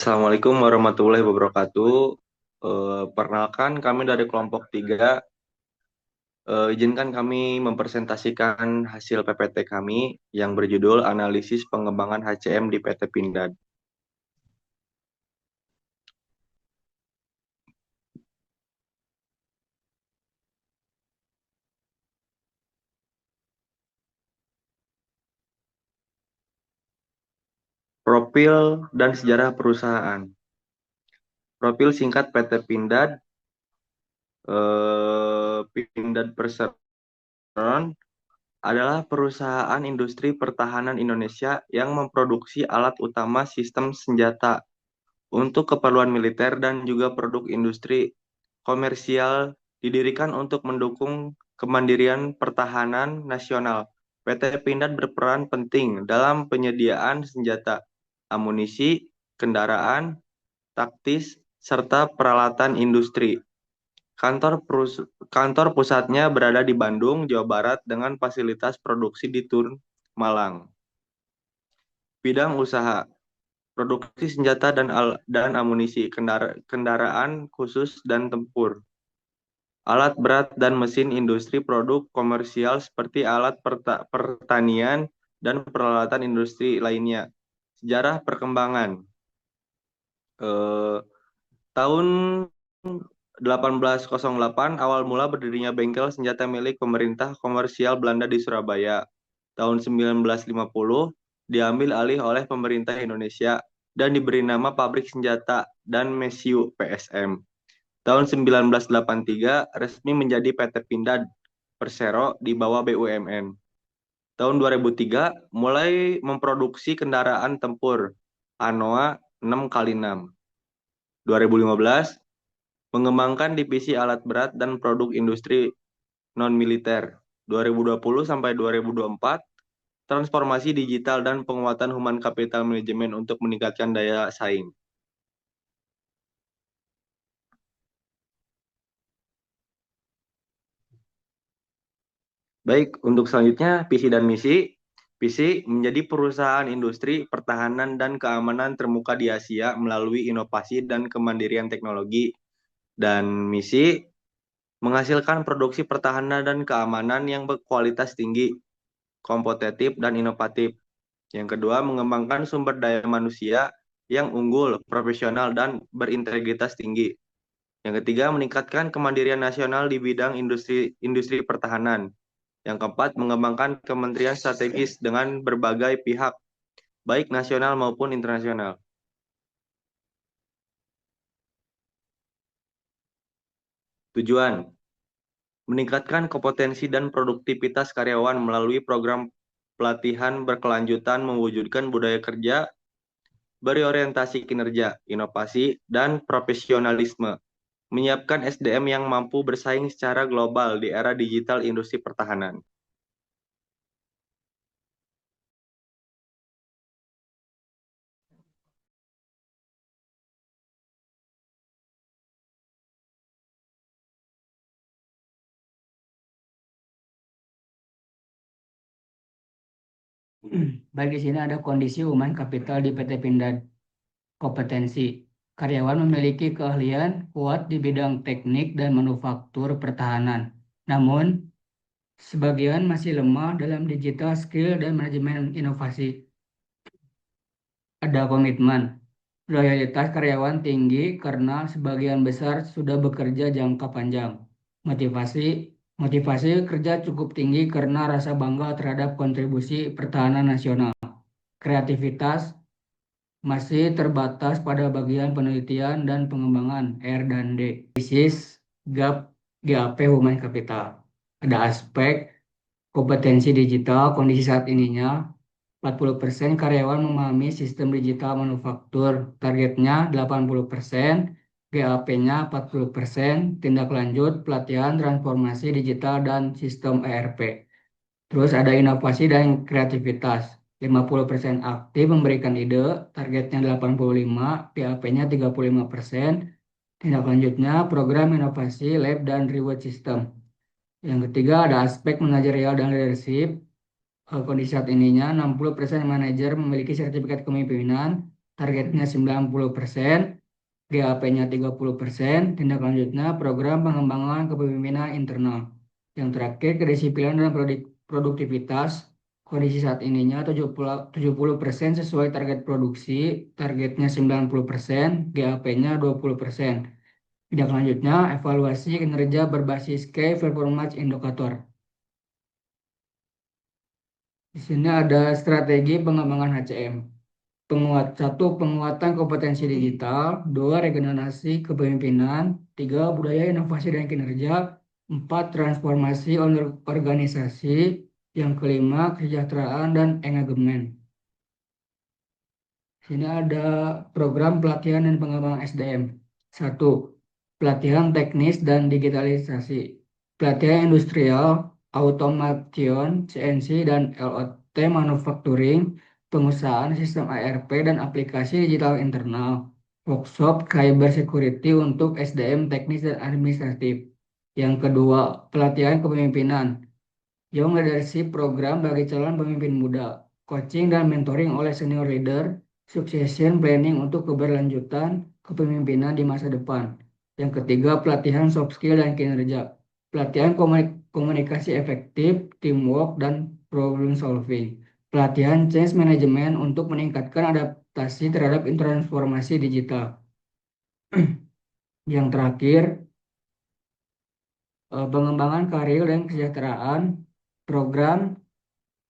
Assalamualaikum warahmatullahi wabarakatuh. Perkenalkan kami dari kelompok 3. Izinkan kami mempresentasikan hasil PPT kami yang berjudul Analisis Pengembangan HCM di PT Pindad. Profil dan sejarah perusahaan. Profil singkat PT Pindad. Pindad Perseron adalah perusahaan industri pertahanan Indonesia yang memproduksi alat utama sistem senjata untuk keperluan militer dan juga produk industri komersial didirikan untuk mendukung kemandirian pertahanan nasional. PT Pindad berperan penting dalam penyediaan senjata, amunisi, kendaraan, taktis, serta peralatan industri. Kantor pusatnya berada di Bandung, Jawa Barat dengan fasilitas produksi di Turun, Malang. Bidang usaha produksi senjata dan amunisi, kendaraan khusus dan tempur, alat berat dan mesin industri, produk komersial seperti alat pertanian dan peralatan industri lainnya. Sejarah perkembangan. Eh, tahun 1808 awal mula berdirinya bengkel senjata milik pemerintah komersial Belanda di Surabaya. Tahun 1950 diambil alih oleh pemerintah Indonesia dan diberi nama Pabrik Senjata dan Mesiu PSM. Tahun 1983 resmi menjadi PT Pindad Persero di bawah BUMN. Tahun 2003 mulai memproduksi kendaraan tempur Anoa 6x6. 2015 mengembangkan divisi alat berat dan produk industri non-militer. 2020 sampai 2024 transformasi digital dan penguatan human capital management untuk meningkatkan daya saing. Baik, untuk selanjutnya visi dan misi. Visi menjadi perusahaan industri pertahanan dan keamanan termuka di Asia melalui inovasi dan kemandirian teknologi. Dan misi menghasilkan produksi pertahanan dan keamanan yang berkualitas tinggi, kompetitif, dan inovatif. Yang kedua, mengembangkan sumber daya manusia yang unggul, profesional, dan berintegritas tinggi. Yang ketiga, meningkatkan kemandirian nasional di bidang industri pertahanan. Yang keempat, mengembangkan kementerian strategis dengan berbagai pihak, baik nasional maupun internasional. Tujuan, meningkatkan kompetensi dan produktivitas karyawan melalui program pelatihan berkelanjutan mewujudkan budaya kerja berorientasi kinerja, inovasi, dan profesionalisme. Menyiapkan SDM yang mampu bersaing secara global di era digital industri pertahanan. Baik, di sini ada kondisi human capital di PT Pindad. Kompetensi. Karyawan memiliki keahlian kuat di bidang teknik dan manufaktur pertahanan. Namun, sebagian masih lemah dalam digital skill dan manajemen inovasi. Ada komitmen. Loyalitas karyawan tinggi karena sebagian besar sudah bekerja jangka panjang. Motivasi. Motivasi kerja cukup tinggi karena rasa bangga terhadap kontribusi pertahanan nasional. Kreativitas masih terbatas pada bagian penelitian dan pengembangan R&D. Krisis gap GAP Human Capital. Ada aspek kompetensi digital kondisi saat ininya 40% karyawan memahami sistem digital manufaktur. Targetnya 80%, GAP-nya 40%, tindak lanjut pelatihan transformasi digital dan sistem ERP. Terus ada inovasi dan kreativitas. 50% aktif memberikan ide, targetnya 85, PAP-nya 35%. Tindak lanjutnya program inovasi, lab, dan reward system. Yang ketiga ada aspek manajerial dan leadership. Kondisi saat ininya 60% manajer memiliki sertifikat kepemimpinan, targetnya 90%, GAP-nya 30%, tindak lanjutnya program pengembangan kepemimpinan internal. Yang terakhir, kedisiplinan dan produktivitas. Kondisi saat ininya 70% sesuai target produksi, targetnya 90%, GAP-nya 20%. Tindak lanjutnya, evaluasi kinerja berbasis Key Performance Indicator. Di sini ada strategi pengembangan HCM. Satu, penguatan kompetensi digital. Dua, regenerasi kepemimpinan. Tiga, budaya inovasi dan kinerja. Empat, transformasi organisasi. Yang kelima, kesejahteraan dan engagement. Sini ada program pelatihan dan pengembangan SDM. Satu, pelatihan teknis dan digitalisasi. Pelatihan industrial, automation, CNC, dan LOT manufacturing, pengusahaan sistem ERP dan aplikasi digital internal. Workshop cyber security untuk SDM teknis dan administratif. Yang kedua, pelatihan kepemimpinan. Young Leadership Program bagi calon pemimpin muda, coaching dan mentoring oleh senior leader, succession planning untuk keberlanjutan kepemimpinan di masa depan. Yang ketiga, pelatihan soft skill dan kinerja, pelatihan komunikasi efektif, teamwork, dan problem solving. Pelatihan change management untuk meningkatkan adaptasi terhadap transformasi digital. Yang terakhir, pengembangan karir dan kesejahteraan, program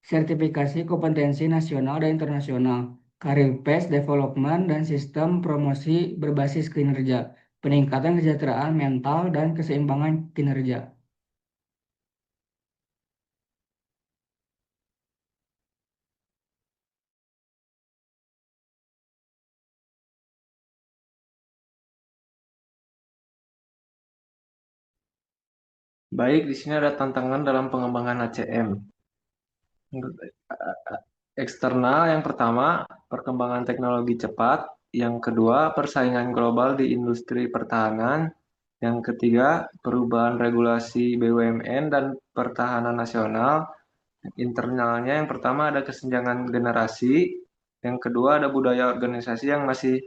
sertifikasi kompetensi nasional dan internasional, career path development dan sistem promosi berbasis kinerja, peningkatan kesejahteraan mental dan keseimbangan kinerja. Baik, di sini ada tantangan dalam pengembangan HCM. Eksternal yang pertama, perkembangan teknologi cepat. Yang kedua, persaingan global di industri pertahanan. Yang ketiga, perubahan regulasi BUMN dan pertahanan nasional. Internalnya yang pertama ada kesenjangan generasi. Yang kedua ada budaya organisasi yang masih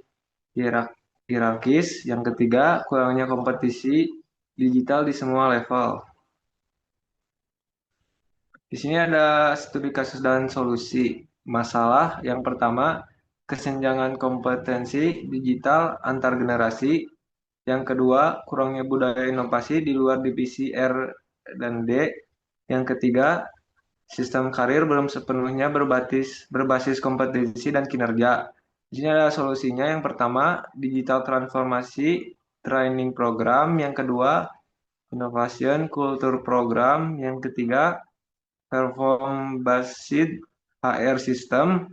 hierarkis. Yang ketiga, kurangnya kompetisi digital di semua level. Di sini ada studi kasus dan solusi. Masalah yang pertama, kesenjangan kompetensi digital antar generasi. Yang kedua, kurangnya budaya inovasi di luar divisi R dan D. Yang ketiga, sistem karir belum sepenuhnya berbasis kompetensi dan kinerja. Di sini ada solusinya. Yang pertama, digital transformasi training program. Yang kedua, innovation culture program. Yang ketiga, perform-based HR system.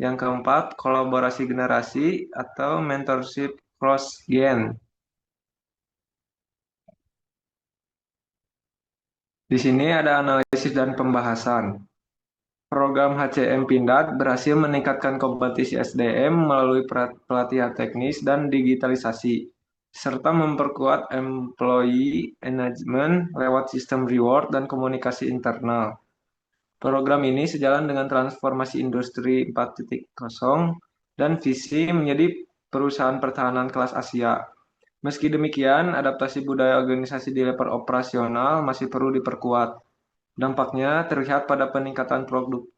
Yang keempat, kolaborasi generasi atau mentorship cross-gen. Di sini ada analisis dan pembahasan. Program HCM Pindad berhasil meningkatkan kompetisi SDM melalui pelatihan teknis dan digitalisasi, serta memperkuat employee engagement lewat sistem reward dan komunikasi internal. Program ini sejalan dengan transformasi industri 4.0 dan visi menjadi perusahaan pertahanan kelas Asia. Meski demikian, adaptasi budaya organisasi di level operasional masih perlu diperkuat. Dampaknya terlihat pada peningkatan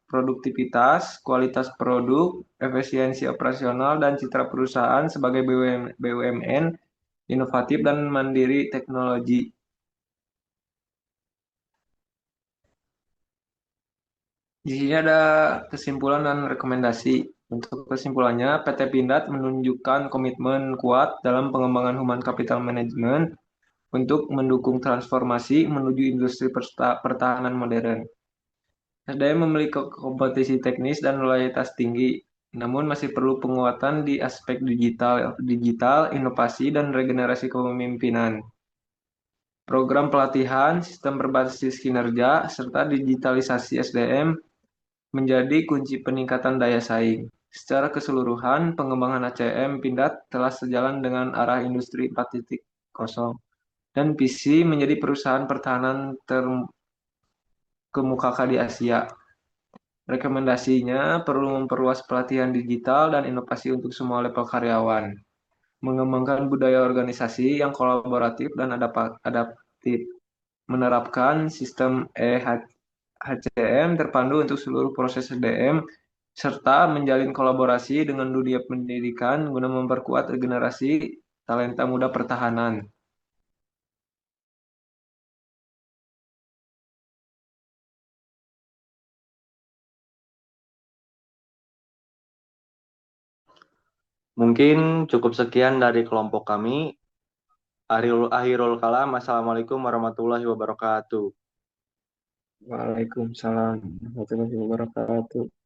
produktivitas, kualitas produk, efisiensi operasional, dan citra perusahaan sebagai BUMN inovatif dan mandiri teknologi. Di sini ada kesimpulan dan rekomendasi. Untuk kesimpulannya, PT Pindad menunjukkan komitmen kuat dalam pengembangan human capital management untuk mendukung transformasi menuju industri pertahanan modern. SDM memiliki kompetisi teknis dan loyalitas tinggi, namun masih perlu penguatan di aspek digital, inovasi, dan regenerasi kepemimpinan. Program pelatihan, sistem berbasis kinerja, serta digitalisasi SDM menjadi kunci peningkatan daya saing. Secara keseluruhan, pengembangan ACM Pindad telah sejalan dengan arah industri 4.0 dan visi menjadi perusahaan pertahanan terkemuka di Asia. Rekomendasinya perlu memperluas pelatihan digital dan inovasi untuk semua level karyawan, mengembangkan budaya organisasi yang kolaboratif dan adaptif, menerapkan sistem HCM terpadu untuk seluruh proses SDM, serta menjalin kolaborasi dengan dunia pendidikan guna memperkuat regenerasi talenta muda pertahanan. Mungkin cukup sekian dari kelompok kami. Akhirul kalam. Assalamualaikum warahmatullahi wabarakatuh. Waalaikumsalam warahmatullahi wabarakatuh.